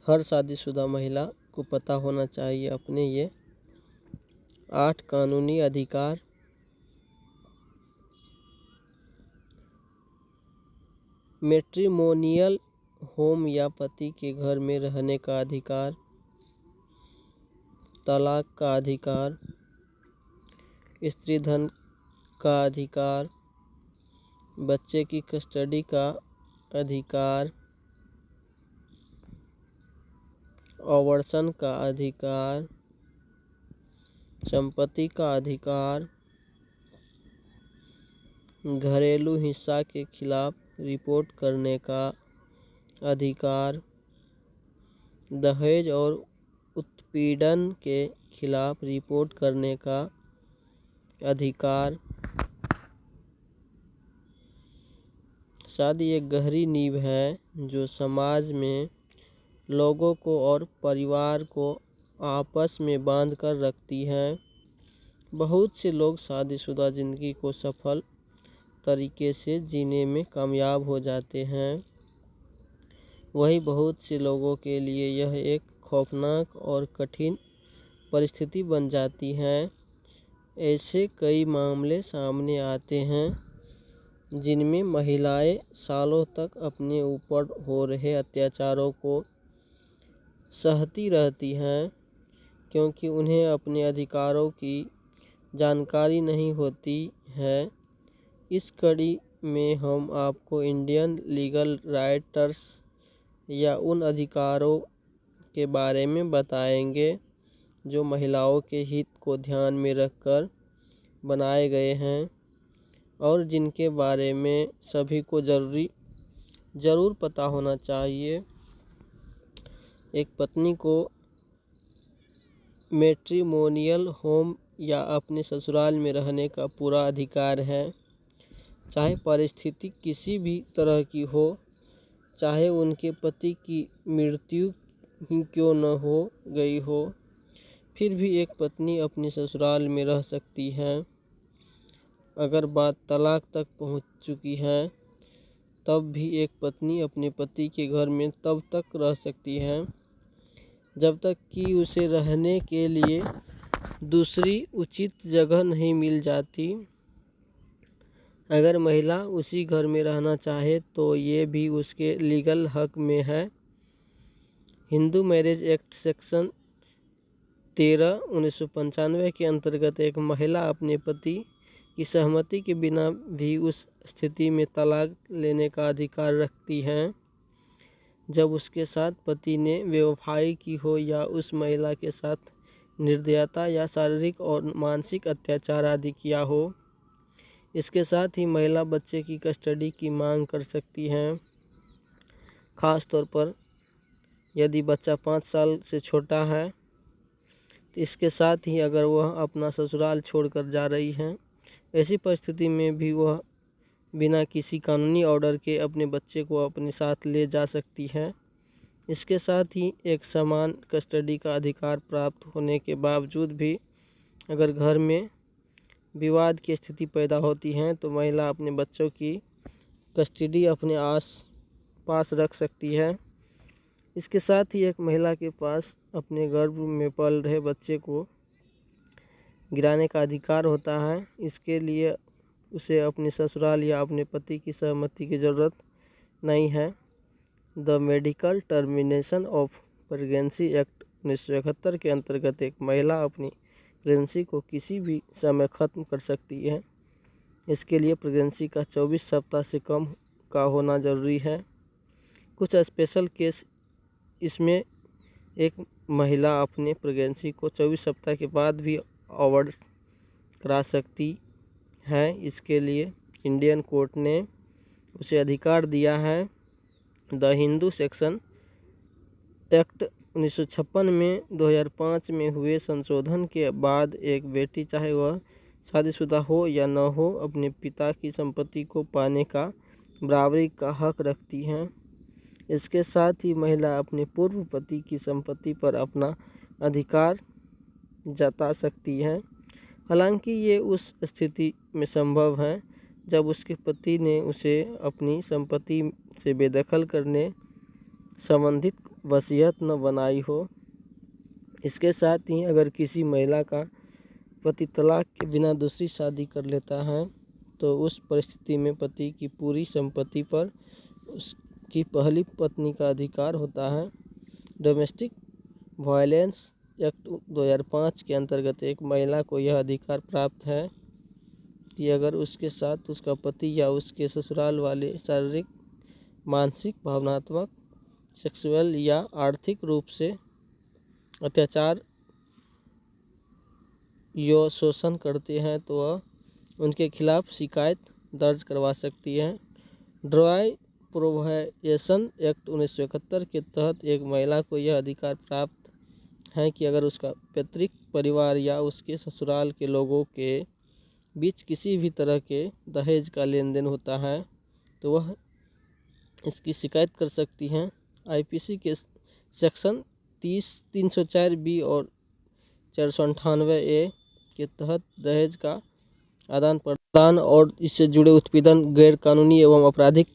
हर शादीशुदा महिला को पता होना चाहिए अपने ये 8 कानूनी अधिकार। मैट्रिमोनियल होम या पति के घर में रहने का अधिकार, तलाक का अधिकार, स्त्री धन का अधिकार, बच्चे की कस्टडी का अधिकार, आवर्षण का अधिकार, संपत्ति का अधिकार, घरेलू हिंसा के खिलाफ रिपोर्ट करने का अधिकार, दहेज और उत्पीड़न के खिलाफ रिपोर्ट करने का अधिकार। शादी एक गहरी नींव है जो समाज में लोगों को और परिवार को आपस में बांध कर रखती है। बहुत से लोग शादीशुदा जिंदगी को सफल तरीके से जीने में कामयाब हो जाते हैं, वहीं बहुत से लोगों के लिए यह एक खौफनाक और कठिन परिस्थिति बन जाती है। ऐसे कई मामले सामने आते हैं जिनमें महिलाएं सालों तक अपने ऊपर हो रहे अत्याचारों को सहती रहती हैं, क्योंकि उन्हें अपने अधिकारों की जानकारी नहीं होती है। इस कड़ी में हम आपको इंडियन लीगल राइटर्स या उन अधिकारों के बारे में बताएंगे जो महिलाओं के हित को ध्यान में रखकर बनाए गए हैं और जिनके बारे में सभी को ज़रूर पता होना चाहिए। एक पत्नी को मैट्रिमोनियल होम या अपने ससुराल में रहने का पूरा अधिकार है, चाहे परिस्थिति किसी भी तरह की हो, चाहे उनके पति की मृत्यु ही क्यों न हो गई हो, फिर भी एक पत्नी अपने ससुराल में रह सकती है। अगर बात तलाक तक पहुंच चुकी है तब भी एक पत्नी अपने पति के घर में तब तक रह सकती है जब तक कि उसे रहने के लिए दूसरी उचित जगह नहीं मिल जाती। अगर महिला उसी घर में रहना चाहे तो ये भी उसके लीगल हक में है। हिंदू मैरिज एक्ट सेक्शन 13 1995 के अंतर्गत एक महिला अपने पति की सहमति के बिना भी उस स्थिति में तलाक लेने का अधिकार रखती हैं जब उसके साथ पति ने बेवफाई की हो या उस महिला के साथ निर्दयता या शारीरिक और मानसिक अत्याचार आदि किया हो। इसके साथ ही महिला बच्चे की कस्टडी की मांग कर सकती हैं, खास तौर पर यदि बच्चा 5 साल से छोटा है। तो इसके साथ ही अगर वह अपना ससुराल छोड़कर जा रही हैं, ऐसी परिस्थिति में भी वह बिना किसी कानूनी ऑर्डर के अपने बच्चे को अपने साथ ले जा सकती है। इसके साथ ही एक समान कस्टडी का अधिकार प्राप्त होने के बावजूद भी अगर घर में विवाद की स्थिति पैदा होती है तो महिला अपने बच्चों की कस्टडी अपने पास रख सकती है। इसके साथ ही एक महिला के पास अपने गर्भ में पल रहे बच्चे को गिराने का अधिकार होता है। इसके लिए उसे अपने ससुराल या अपने पति की सहमति की ज़रूरत नहीं है। The medical termination of pregnancy act 1971 के अंतर्गत एक महिला अपनी प्रेगनेंसी को किसी भी समय ख़त्म कर सकती है। इसके लिए प्रेगनेंसी का 24 सप्ताह से कम का होना ज़रूरी है। कुछ स्पेशल केस इसमें एक महिला अपने प्रेगनेंसी को 24 सप्ताह के बाद भी अवॉइड करा सकती है। इसके लिए इंडियन कोर्ट ने उसे अधिकार दिया है। द हिंदू सेक्शन एक्ट 1956 में 2005 में हुए संशोधन के बाद एक बेटी चाहे वह शादीशुदा हो या न हो अपने पिता की संपत्ति को पाने का बराबरी का हक रखती हैं। इसके साथ ही महिला अपने पूर्व पति की संपत्ति पर अपना अधिकार जता सकती है। हालांकि ये उस स्थिति में संभव है जब उसके पति ने उसे अपनी संपत्ति से बेदखल करने संबंधित वसीयत न बनाई हो। इसके साथ ही अगर किसी महिला का पति तलाक के बिना दूसरी शादी कर लेता है तो उस परिस्थिति में पति की पूरी संपत्ति पर उसकी पहली पत्नी का अधिकार होता है। डोमेस्टिक वायलेंस एक्ट 2005 के अंतर्गत एक महिला को यह अधिकार प्राप्त है कि अगर उसके साथ उसका पति या उसके ससुराल वाले शारीरिक, मानसिक, भावनात्मक, सेक्सुअल या आर्थिक रूप से अत्याचार या शोषण करते हैं तो वह उनके खिलाफ शिकायत दर्ज करवा सकती है। ड्राई प्रोहिबिशन एक्ट 1971 के तहत एक महिला को यह अधिकार प्राप्त है कि अगर उसका पैतृक परिवार या उसके ससुराल के लोगों के बीच किसी भी तरह के दहेज का लेन देन होता है तो वह इसकी शिकायत कर सकती हैं। आईपीसी के सेक्शन 304 बी और 498 ए के तहत दहेज का आदान प्रदान और इससे जुड़े उत्पीड़न गैर कानूनी एवं आपराधिक